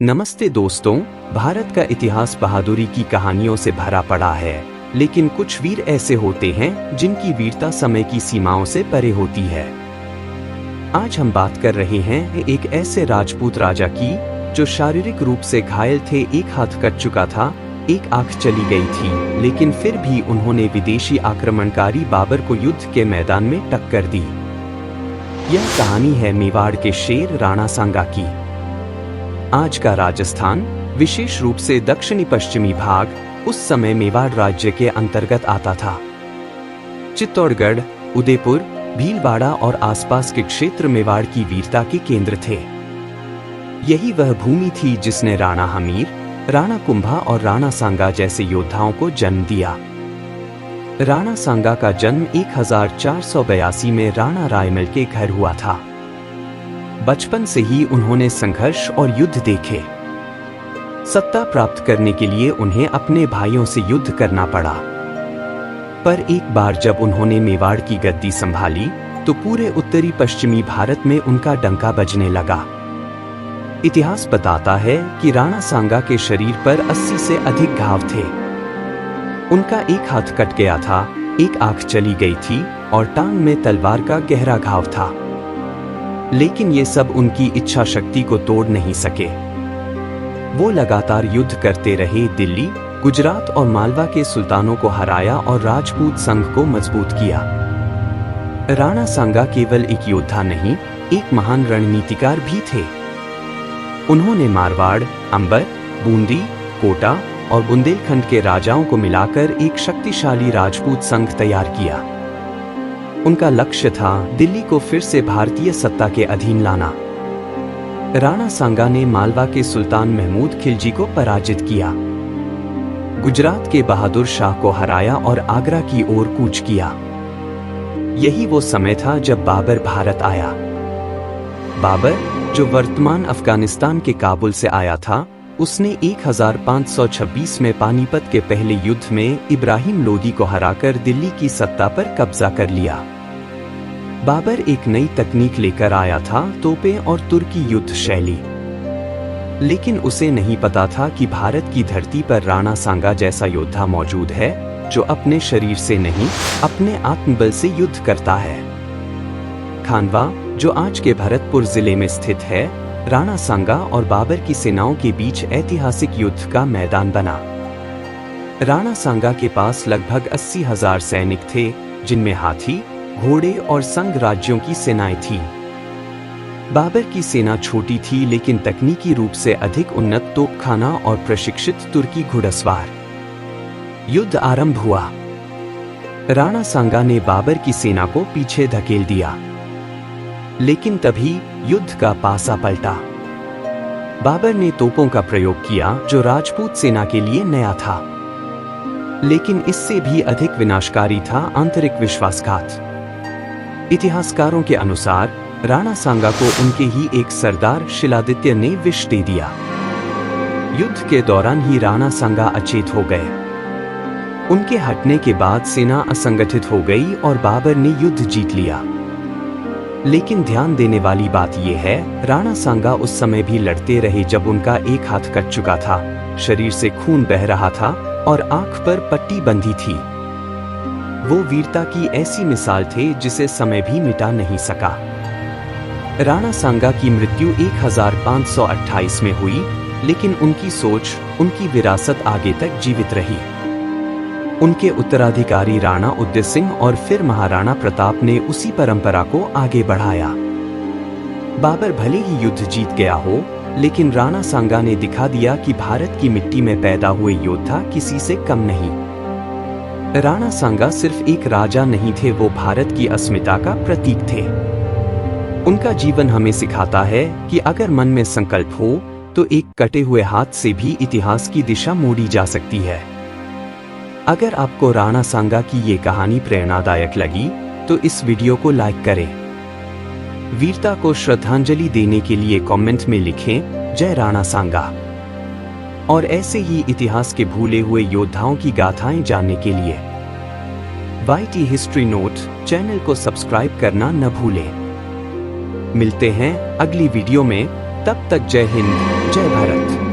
नमस्ते दोस्तों। भारत का इतिहास बहादुरी की कहानियों से भरा पड़ा है, लेकिन कुछ वीर ऐसे होते हैं जिनकी वीरता समय की सीमाओं से परे होती है। आज हम बात कर रहे हैं एक ऐसे राजपूत राजा की जो शारीरिक रूप से घायल थे, एक हाथ कट चुका था, एक आंख चली गई थी, लेकिन फिर भी उन्होंने विदेशी आक्रमणकारी बाबर को युद्ध के मैदान में टक्कर दी। यह कहानी है मेवाड़ के शेर राणा सांगा की। आज का राजस्थान, विशेष रूप से दक्षिणी पश्चिमी भाग, उस समय मेवाड़ राज्य के अंतर्गत आता था। चित्तौड़गढ़, उदयपुर, भीलवाड़ा और आसपास के क्षेत्र मेवाड़ की वीरता के केंद्र थे। यही वह भूमि थी जिसने राणा हमीर, राणा कुंभा और राणा सांगा जैसे योद्धाओं को जन्म दिया। राणा सांगा का जन्म 1482 में राणा रायमल के घर हुआ था। बचपन से ही उन्होंने संघर्ष और युद्ध देखे। सत्ता प्राप्त करने के लिए उन्हें अपने भाइयों से युद्ध करना पड़ा। पर एक बार जब उन्होंने मेवाड़ की गद्दी संभाली तो पूरे उत्तरी पश्चिमी भारत में उनका डंका बजने लगा। इतिहास बताता है कि राणा सांगा के शरीर पर 80 से अधिक घाव थे। उनका एक हाथ कट गया था, एक आंख चली गई थी और टांग में तलवार का गहरा घाव था। लेकिन ये सब उनकी इच्छा शक्ति को तोड़ नहीं सके। वो लगातार युद्ध करते रहे, दिल्ली, गुजरात और मालवा के सुल्तानों को हराया और राजपूत संघ को मजबूत किया। राणा सांगा केवल एक योद्धा नहीं, एक महान रणनीतिकार भी थे। उन्होंने मारवाड़, अंबर, बूंदी, कोटा और बुंदेलखंड के राजाओं को मिलाकर एक शक्तिशाली राजपूत संघ तैयार किया। उनका लक्ष्य था दिल्ली को फिर से भारतीय सत्ता के अधीन लाना। राणा सांगा ने मालवा के सुल्तान महमूद खिलजी को पराजित किया, गुजरात के बहादुर शाह को हराया और आगरा की ओर कूच किया। यही वो समय था जब बाबर भारत आया। बाबर, जो वर्तमान अफगानिस्तान के काबुल से आया था, उसने 1526 में पानीपत के पहले युद्ध में इब्राहिम लोदी को हराकर दिल्ली की सत्ता पर कब्जा कर लिया। बाबर एक नई तकनीक लेकर आया था, तोपें और तुर्की युद्ध शैली। लेकिन उसे नहीं पता था कि भारत की धरती पर राणा सांगा जैसा योद्धा मौजूद है, जो अपने शरीर से नहीं, अपने आत्मबल से युद्ध करता है। खानवा, जो आज के भरतपुर जिले में स्थित है, राणा सांगा और बाबर की सेनाओं के बीच ऐतिहासिक युद्ध का मैदान बना। राणा सांगा के पास लगभग 80,000 सैनिक थे, जिनमें हाथी, घोड़े और संघ राज्यों की सेनाएं थीं। बाबर की सेना छोटी थी, लेकिन तकनीकी रूप से अधिक उन्नत तोपखाना और प्रशिक्षित तुर्की घुड़सवार। युद्ध आरंभ हुआ। राणा सांगा ने बाबर की सेना को पीछे धकेल दिया, लेकिन तभी युद्ध का पासा पलटा। बाबर ने तोपों का प्रयोग किया, जो राजपूत सेना के लिए नया था। लेकिन इससे भी अधिक विनाशकारी था आंतरिक विश्वासघात। इतिहासकारों के अनुसार राणा सांगा को उनके ही एक सरदार शिलादित्य ने विष दे दिया। युद्ध के दौरान ही राणा सांगा अचेत हो गए। उनके हटने के बाद सेना असंगठित हो गई और बाबर ने युद्ध जीत लिया। लेकिन ध्यान देने वाली बात यह है, राणा सांगा उस समय भी लड़ते रहे जब उनका एक हाथ कट चुका था, शरीर से खून बह रहा था और आंख पर पट्टी बंधी थी। वो वीरता की ऐसी मिसाल थे जिसे समय भी मिटा नहीं सका। राणा सांगा की मृत्यु 1528 में हुई, लेकिन उनकी सोच, उनकी विरासत आगे तक जीवित रही। उनके उत्तराधिकारी राणा उदय सिंह और फिर महाराणा प्रताप ने उसी परंपरा को आगे बढ़ाया। बाबर भले ही युद्ध जीत गया हो, लेकिन राणा सांगा ने दिखा दिया कि भारत की मिट्टी में पैदा हुए योद्धा किसी से कम नहीं। राणा सांगा सिर्फ एक राजा नहीं थे, वो भारत की अस्मिता का प्रतीक थे। उनका जीवन हमें सिखाता है कि अगर मन में संकल्प हो तो एक कटे हुए हाथ से भी इतिहास की दिशा मोड़ी जा सकती है। अगर आपको राणा सांगा की ये कहानी प्रेरणादायक लगी तो इस वीडियो को लाइक करें। वीरता को श्रद्धांजलि देने के लिए कमेंट में लिखें, जय राणा सांगा। और ऐसे ही इतिहास के भूले हुए योद्धाओं की गाथाएं जानने के लिए YT हिस्ट्री नोट चैनल को सब्सक्राइब करना न भूलें। मिलते हैं अगली वीडियो में। तब तक जय हिंद, जय भारत।